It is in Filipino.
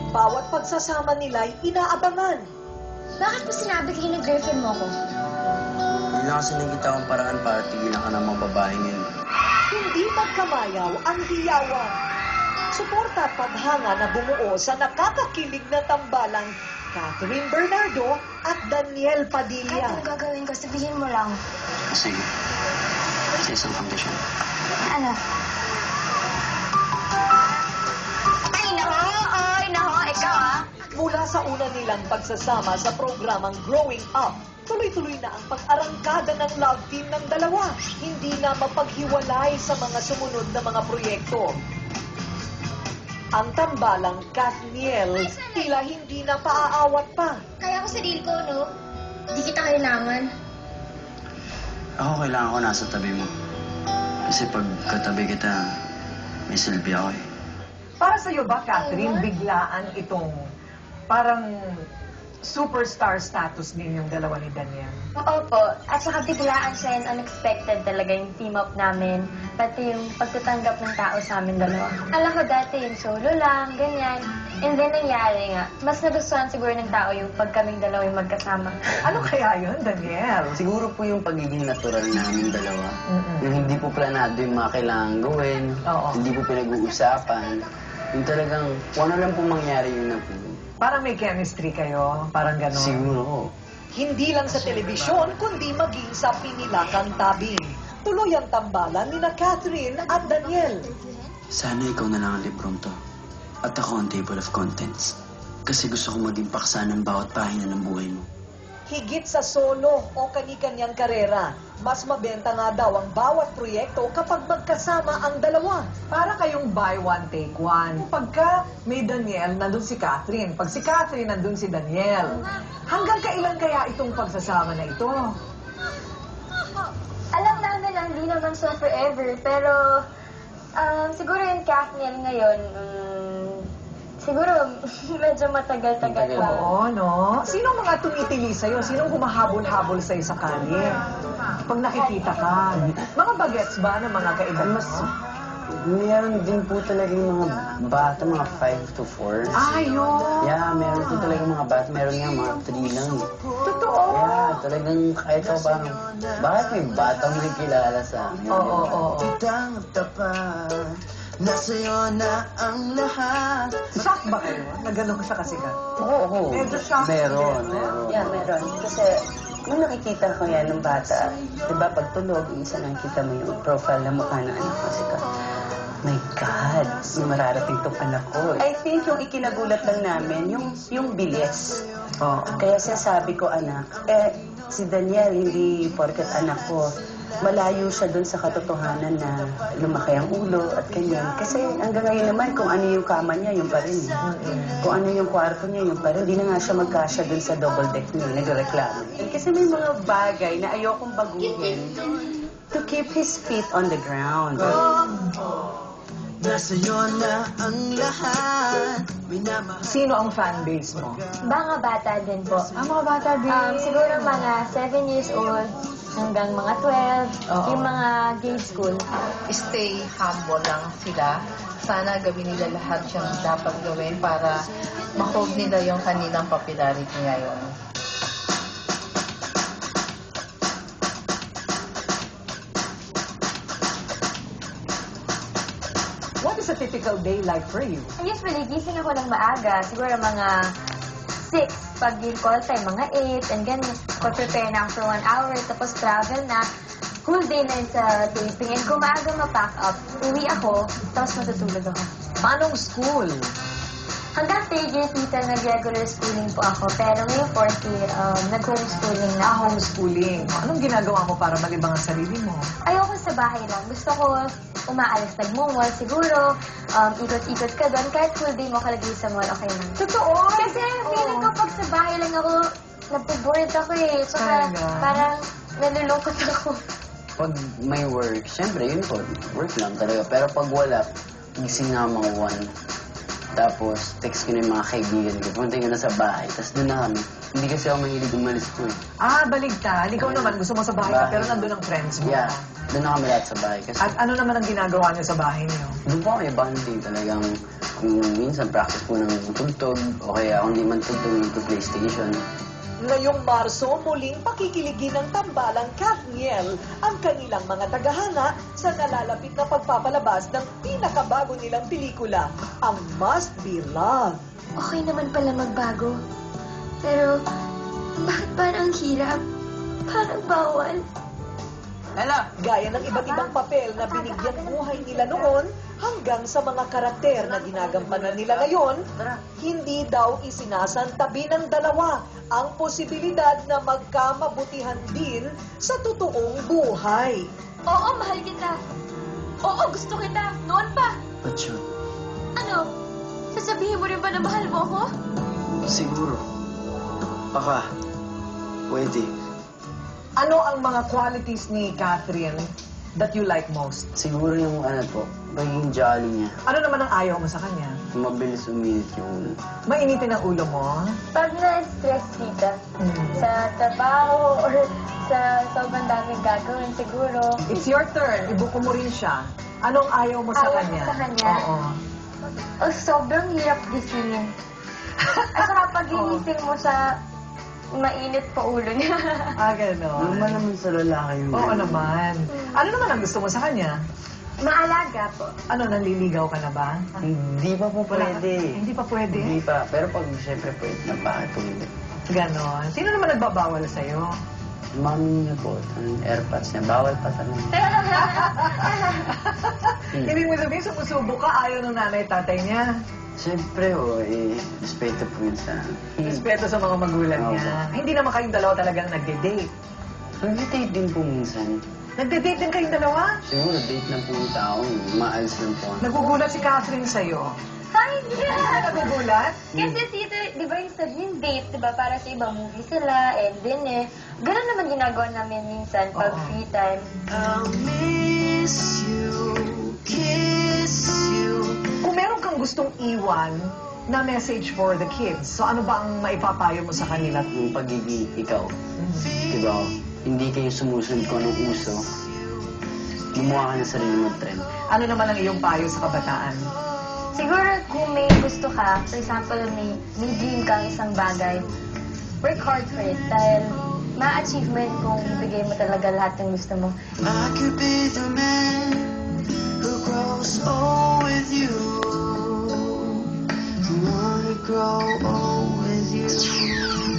bawat pagsasama nila'y inaabangan. Bakit mo sinabi kayo ng girlfriend mo ko? Hindi lang kasi nakita akong paraan para tigilan ka ng mga babaeng yun. Hindi magkamayaw ang hiyawan. Suporta at paghanga na bumuo sa nakakakilig na tambalang Catherine Bernardo at Daniel Padilla. Ano gagawin ko? Sabihin mo lang. Sige. Sa isang kondisyon. Ano? Ay, nako, ikaw ah. Mula sa una nilang pagsasama sa programang Growing Up, tuloy-tuloy na ang pag-arangkada ng love team ng dalawa. Hindi na mapaghiwalay sa mga sumunod na mga proyekto. Ang tambalang Kathniel tila hindi na paaawat pa. Kaya ko sarili ko, no? Di kita kailangan. Ako kailangan ko nasa tabi mo. Kasi pag katabi kita, may silbi ako eh. Para sa iyo ba, Catherine, biglaan itong parang superstar status din yung dalawa ni Daniel? Opo. At saka biglaan siya and unexpected talaga yung team-up namin. Pati yung pagtatanggap ng tao sa amin dalawa. Alam ko dati yung solo lang, ganyan. And then nangyari nga, mas nagustuhan siguro ng tao yung pag kaming dalawa yung magkasama. Ano kaya yun, Daniel? Siguro po yung pagiging natural namin dalawa. Yung hindi po planado yung mga kailangan gawin. Oo. Hindi po pinag-uusapan. Yung talagang, kung ano lang po mangyari yun na po. Parang may chemistry kayo, parang gano'n. Siguro po. Hindi lang sa telebisyon, kundi maging sa pinilakang tabing. Tuloy ang tambalan ni na Catherine at Daniel. Sana ikaw na lang ang librong to. At ako ang table of contents. Kasi gusto ko maging paksa ng bawat pahina ng buhay mo. Higit sa solo o kani-kanyang karera, mas mabenta nga daw ang bawat proyekto kapag magkasama ang dalawa. Para kayong buy one, take one. Pagka may Daniel, nandun si Catherine. Pag si Catherine, nandun si Daniel. Hanggang kailan kaya itong pagsasama na ito? Alam namin na hindi naman siya forever, pero siguro yung Kathniel ngayon, siguro medyo matagal-tagal pa. Oo, no? Sino mga tumitili sa'yo? Sinong humahabol-habol sa'yo sa kalye? Pag nakikita ka, mga bagets ba ng mga kaibigan mo? Meron din po talaga yung mga bata, mga 5 to 4. Ayun! Yeah, meron po talaga mga bata. Meron nga mga 3 lang. Totoo! Yeah, talagang kahit ako parang, bakit may batang nagkilala sa akin? Oo. Nasa'yo na ang lahat. Shock ba kayo? Na gano'n siya kasikat? Oo. Medyo shock. Meron. Yeah, meron. Kasi nung nakikita ko yan ng bata, diba pag tulog, isa lang kita mo yung profile na mukha ng anak ko. Kasi my God, yung mararating tong anak ko. I think yung ikinagulat lang namin, yung bilis. Oo. Kaya sinasabi ko, anak, si Daniel, hindi porket anak ko, malayo siya dun sa katotohanan na lumaki ang ulo at ganyan. Kasi hanggang ngayon naman, kung ano yung kama niya, yung pa rin. Kung ano yung kwarto niya, yung pa rin. Hindi na nga siya magkasya dun sa double deck niya, nagreklamo. Kasi may mga bagay na ayokong baguhin to keep his feet on the ground. Nasa'yo na ang lahat. Sino ang fanbase mo? Mga bata din po. Mga bata din. Siguro mga 7 years old hanggang mga 12, Oo. yung mga grade school. Stay humble lang sila. Sana gawin nila lahat yung dapat gawin para ma-hold nila yung kanilang popularity ngayon. What is a typical day like for you? Usually, gising ako ng maaga. Siguro mga 6. Pag yung call time, mga 8. And then, prepare na ako for 1 hour. Tapos travel na. Whole day na yun sa taping. And kung maaga ma-pack up, uwi ako. Tapos matutulog ako. Paanong school? Hanggang 3rd year, tita, nag-regular schooling po ako. Pero ngayong 4th year, nag-homeschooling na ako. Homeschooling. Anong ginagawa mo para malibang ang sarili mo? Ayoko sa bahay lang. Gusto ko umaalis, nag-mall siguro, ikot-ikot ka doon. Kahit full day mo kalagay sa mall, okay lang. Totoo! Kasi feeling ko pag sa bahay lang ako, nabobored ako eh. Saka Talaga? parang nalulungkot ako. Pag may work, syempre yun po, work lang talaga. Pero pag wala, gising na mga 1. Tapos, text ko na yung mga kaibigan ko. Pumunta ko na sa bahay. Tapos doon na kami. Hindi kasi ako mahilig umalis po eh. Baligtad. Ikaw naman, gusto mo sa bahay ka, pero nandun ang friends mo. Yeah. Doon na kami lahat sa bahay. Kasi At ano naman ang ginagawa niyo sa bahay niyo? doon po kami bonding talagang Kung minsan practice po ng tugtog, o kaya kung di man tugtog, nag-PlayStation. Ngayong Marso, muling pakikiligin ng tambalang Kathniel ang kanilang mga tagahanga sa nalalapit na pagpapalabas ng pinakabago nilang pelikula, ang Must Be Love. Okay naman pala magbago. Pero, bakit parang hirap? Parang bawal. Gaya ng iba't ibang papel na binigyang buhay nila noon hanggang sa mga karakter na ginagampanan nila ngayon, hindi daw isinasantabi ng dalawa ang posibilidad na magkamabutihan din sa totoong buhay. Oo, mahal kita. Oo, gusto kita. Noon pa. Ba't yun? Ano? Sasabihin mo rin ba na mahal mo ako? Siguro. Baka. Pwede. Ano ang mga qualities ni Catherine that you like most? Siguro yung ano po, pagiging jolly niya. Ano naman ang ayaw mo sa kanya? Mabilis uminit yung... Mainitin ang ulo mo? Pag na-stress kita, sa trabaho or sa sobrang daming gagawin, siguro. It's your turn. Ibuko mo rin siya. Anong ayaw mo sa Ayaw kanya? mo sa kanya? Oo. Oh, sobrang hirap gisingin. At saka pag ginising mo sa mainit pa ulo niya. Gano'n. Normal naman sa lalaki yun. Oo naman. Ano naman ang gusto mo sa kanya? Maalaga po. Ano, nanliligaw ka na ba? Hindi pa po Wala ka- pwede. Hindi pa pwede? Hindi pa. Pero pag siyempre pwede na, bakit kung hindi? Ganon. Sino naman nagbabawal sa'yo? Mami niya po, ang airpods niya, bawal pa tanong. Ibig mo sabihin, sumusubo ka, ayaw ng nanay tatay niya. Siyempre, respeto po yun sa... Respeto sa mga magulang niya. Hindi naman kayong dalawa talagang nagde-date. Nag-date din po minsan. Nagde-date din kayong dalawa? Siguro date lang po yung tao, maalis lang po. Nagugulat si Catherine sa'yo. Ay, yeah! Nagugulat? Kasi dito, di ba yung sabihin date, di ba, para sa ibang movie sila, and then ganun naman ginagawa namin minsan pag Oo. free time. Kung meron kang gustong iwan na message for the kids, so ano ba ang maipapayo mo sa kanila? Yung pagiging ikaw, di ba? Hindi kayo sumusunod kung anong uso. Gumawa ka ng sarili mong trend. Ano naman ang iyong payo sa kabataan? Siguro kung may gusto ka, for example, may dream kang isang bagay, work hard for it dahil ma-achieve mo yun kung ibigay mo talaga lahat ng gusto mo. I could be the man who grows old with you. I wanna grow old with you.